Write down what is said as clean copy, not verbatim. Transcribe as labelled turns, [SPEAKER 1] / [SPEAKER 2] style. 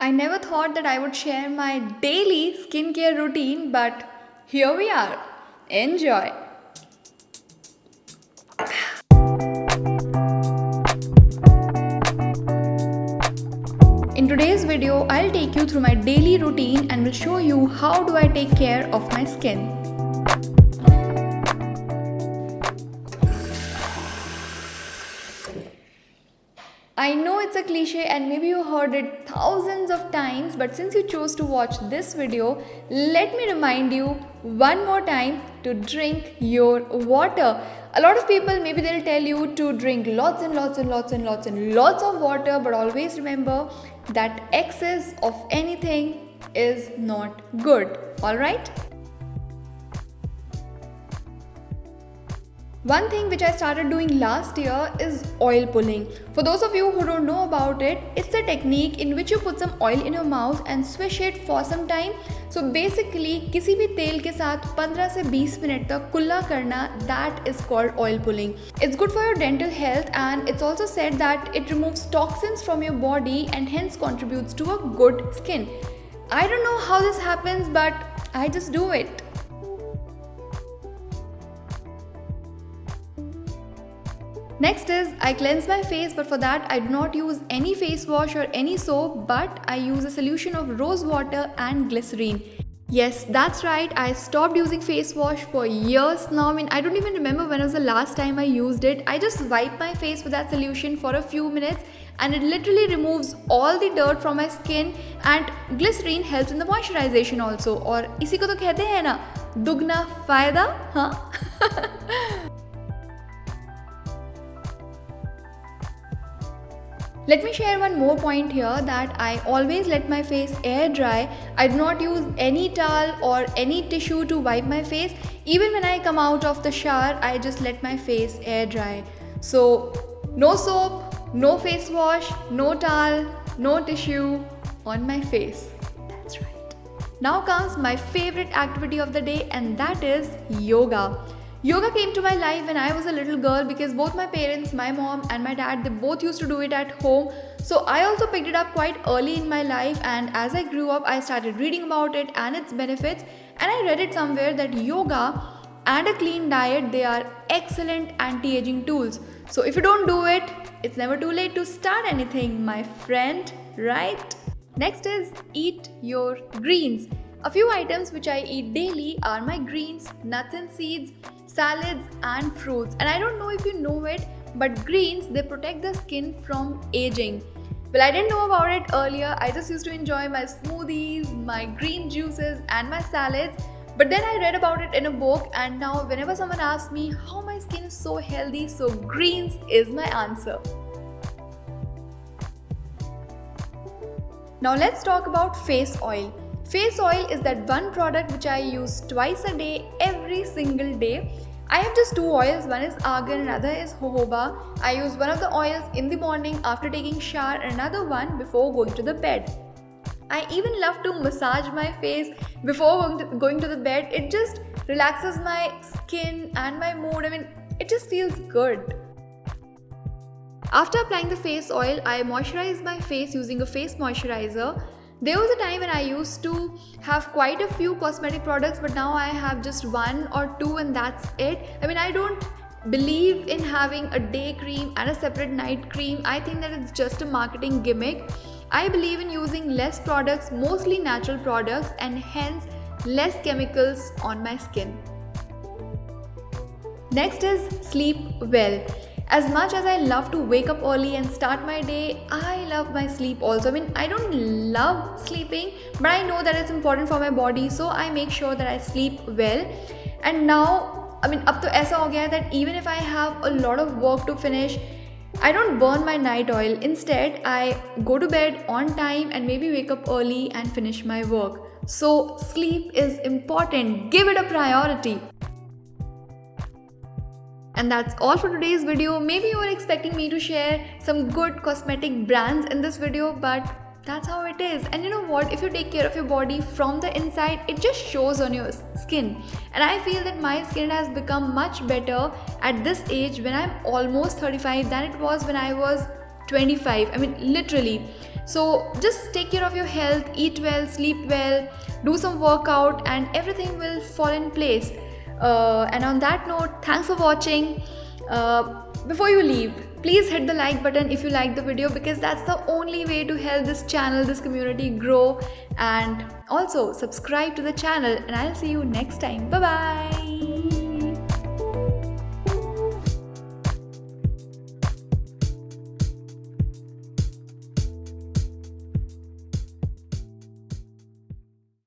[SPEAKER 1] I never thought that I would share my daily skincare routine, but here we are. Enjoy. In today's video, I'll take you through my daily routine and will show you how do I take care of my skin. I know it's a cliche and maybe you heard it thousands of times, but since you chose to watch this video, let me remind you one more time to drink your water. A lot of people, maybe they'll tell you to drink lots and lots and lots and lots and lots of water, but always remember that excess of anything is not good. Alright? One thing which I started doing last year is oil pulling. For those of you who don't know about it, it's a technique in which you put some oil in your mouth and swish it for some time. So basically, किसी भी तेल के साथ 15 से 20 minute तक कुल्ला करना, that is called oil pulling. It's good for your dental health and it's also said that it removes toxins from your body and hence contributes to a good skin. I don't know how this happens, but I just do it. Next is I cleanse my face, but for that I do not use any face wash or any soap, but I use a solution of rose water and glycerine. Yes, that's right, I stopped using face wash for years now. I don't even remember when was the last time I used it. I just wipe my face with that solution for a few minutes and it literally removes all the dirt from my skin, and glycerine helps in the moisturization also. और इसी को तो कहते हैं ना दुगना फायदा, हाँ? Let me share one more point here that I always let my face air dry. I do not use any towel or any tissue to wipe my face. Even when I come out of the shower, I just let my face air dry. So, no soap, no face wash, no towel, no tissue on my face. That's right. Now comes my favorite activity of the day, and that is yoga. Yoga came to my life when I was a little girl because both my parents, my mom and my dad, they both used to do it at home. So I also picked it up quite early in my life, and as I grew up, I started reading about it and its benefits, and I read it somewhere that yoga and a clean diet, they are excellent anti-aging tools. So if you don't do it, it's never too late to start anything, my friend, right? Next is eat your greens. A few items which I eat daily are my greens, nuts and seeds, salads and fruits. And I don't know if you know it, but greens, they protect the skin from aging. Well, I didn't know about it earlier. I just used to enjoy my smoothies, my green juices and my salads. But then I read about it in a book, and now whenever someone asks me how my skin is so healthy, so greens is my answer. Now let's talk about face oil. Face oil is that one product which I use twice a day, every single day. I have just two oils, one is argan, another is jojoba. I use one of the oils in the morning after taking shower and another one before going to the bed. I even love to massage my face before going to the bed. It just relaxes my skin and my mood. It just feels good. After applying the face oil, I moisturize my face using a face moisturizer. There was a time when I used to have quite a few cosmetic products, but now I have just one or two and that's it. I don't believe in having a day cream and a separate night cream. I think that it's just a marketing gimmick. I believe in using less products, mostly natural products, and hence less chemicals on my skin. Next is sleep well. As much as I love to wake up early and start my day, I love my sleep also. I don't love sleeping, but I know that it's important for my body, so I make sure that I sleep well. And now, up to ऐसा हो गया है that even if I have a lot of work to finish, I don't burn my night oil. Instead, I go to bed on time and maybe wake up early and finish my work. So sleep is important. Give it a priority. And that's all for today's video. Maybe you were expecting me to share some good cosmetic brands in this video, but that's how it is. And you know what? If you take care of your body from the inside, it just shows on your skin. And I feel that my skin has become much better at this age when I'm almost 35 than it was when I was 25. Literally. So just take care of your health, eat well, sleep well, do some workout, and everything will fall in place. And on that note, thanks for watching. Before you leave, please hit the like button if you like the video, because that's the only way to help this channel, this community grow. And also subscribe to the channel, and I'll see you next time. Bye bye.